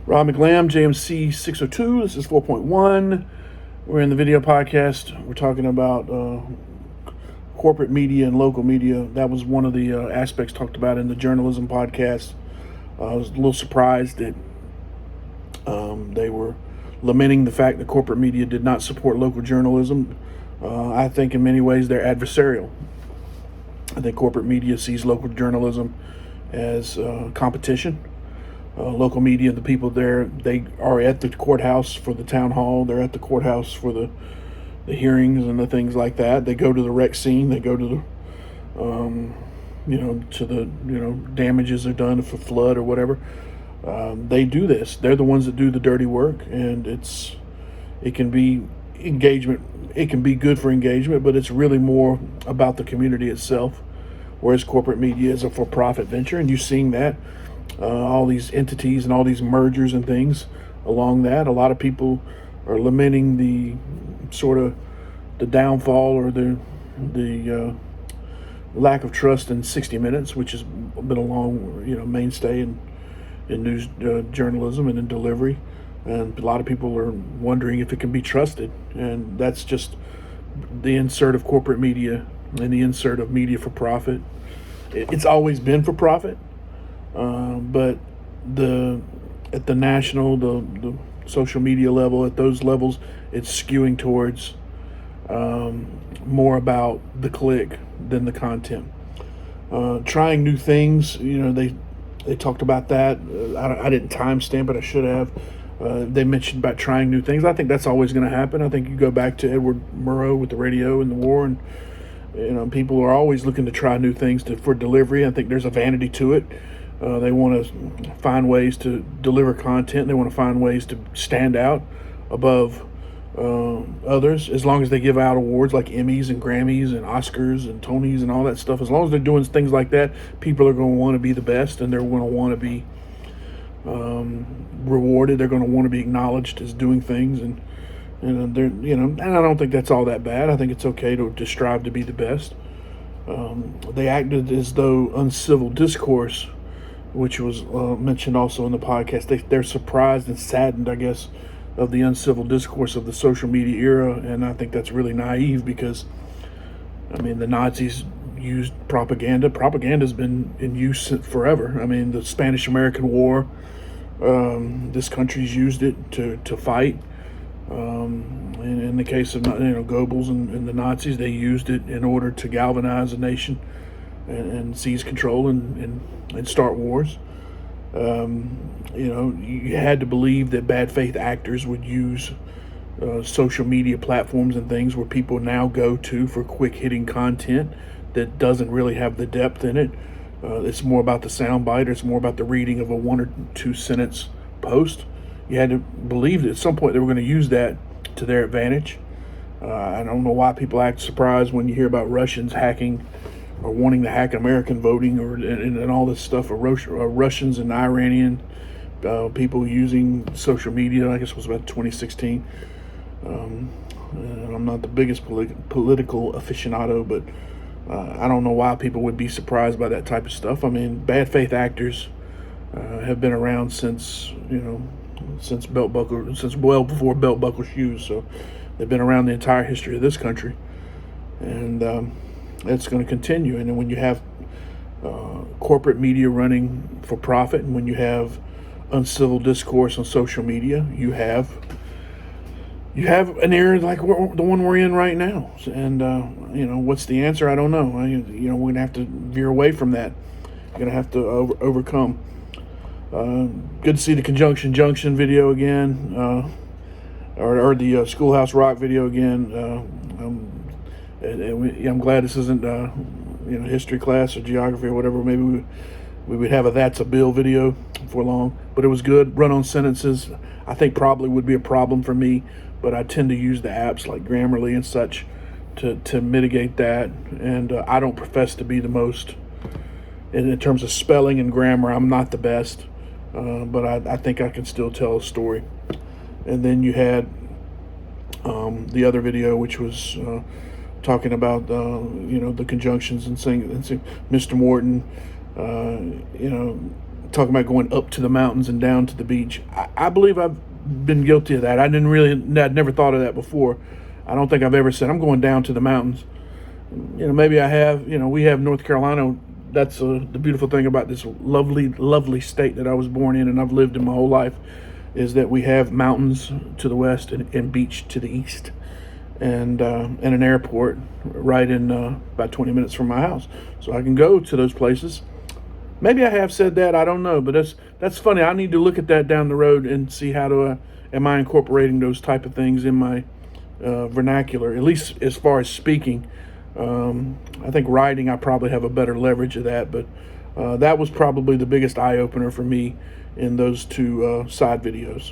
McLamb JMC 602. This is 4.1. We're in the video podcast. We're talking about corporate media and local media. That was one of the aspects talked about in the journalism podcast. I was a little surprised that they were lamenting the fact that corporate media did not support local journalism. I think in many ways they're adversarial. I think corporate media sees local journalism as competition. Local media, the people there, they are at the courthouse for the town hall. They're at the courthouse for the hearings and the things like that. They go to the wreck scene. They go to the, damages are done for flood or whatever. They do this. They're the ones that do the dirty work, and it can be engagement. It can be good for engagement, but it's really more about the community itself. Whereas corporate media is a for-profit venture, and you're seeing that. All these entities and all these mergers and things along that. A lot of people are lamenting the sort of the downfall or the lack of trust in 60 Minutes, which has been a long mainstay in news journalism and in delivery. And a lot of people are wondering if it can be trusted. And that's just the insert of corporate media and the insert of media for profit. It's always been for profit. But at the national, the social media level, at those levels, it's skewing towards more about the click than the content. Trying new things, they talked about that. I didn't timestamp it, I should have. They mentioned about trying new things. I think that's always going to happen. I think you go back to Edward Murrow with the radio and the war, and people are always looking to try new things for delivery. I think there's a vanity to it. They want to find ways to deliver content. They want to find ways to stand out above others, as long as they give out awards like Emmys and Grammys and Oscars and Tonys and all that stuff. As long as they're doing things like that, people are going to want to be the best, and they're going to want to be rewarded. They're going to want to be acknowledged as doing things, and they're and I don't think that's all that bad. I think it's okay to strive to be the best. They acted as though uncivil discourse, which was mentioned also in the podcast, they're surprised and saddened, I guess, of the uncivil discourse of the social media era. And I think that's really naive because, the Nazis used propaganda. Propaganda's been in use forever. The Spanish-American War, this country's used it to fight. In the case of Goebbels and the Nazis, they used it in order to galvanize a nation and seize control and start wars. You had to believe that bad faith actors would use social media platforms and things where people now go to for quick hitting content that doesn't really have the depth in it. It's more about the soundbite, or it's more about the reading of a 1 or 2 sentence post. You had to believe that at some point they were going to use that to their advantage. I don't know why people act surprised when you hear about Russians hacking or wanting to hack American voting and all this stuff, or Russians and Iranian people using social media. I guess it was about 2016. I'm not the biggest political aficionado, but I don't know why people would be surprised by that type of stuff. Bad faith actors have been around since well before belt buckle shoes. So they've been around the entire history of this country, and it's going to continue. And then when you have corporate media running for profit, and when you have uncivil discourse on social media, you have an era like the one we're in right now. And what's the answer? I don't know. We're going to have to veer away from that. You're going to have to overcome. Good to see the Conjunction Junction video again, or the Schoolhouse Rock video again. I'm glad this isn't history class or geography or whatever. Maybe we would have a That's a Bill video for long, but it was good. Run-on sentences, I think, probably would be a problem for me, but I tend to use the apps like Grammarly and such to mitigate that. And I don't profess to be the most, in terms of spelling and grammar, I'm not the best, but I think I can still tell a story. And then you had the other video, which was talking about the conjunctions and saying Mr. Morton talking about going up to the mountains and down to the beach. I believe I've been guilty of that. I'd never thought of that before. I don't think I've ever said I'm going down to the mountains. Maybe I have. We have North Carolina. That's the beautiful thing about this lovely, lovely state that I was born in and I've lived in my whole life, is that we have mountains to the west and beach to the east, and an airport right in about 20 minutes from my house. So I can go to those places. Maybe I have said that, I don't know, but that's funny. I need to look at that down the road and see how am I incorporating those type of things in my vernacular, at least as far as speaking. I think writing, I probably have a better leverage of that, but that was probably the biggest eye-opener for me in those two side videos.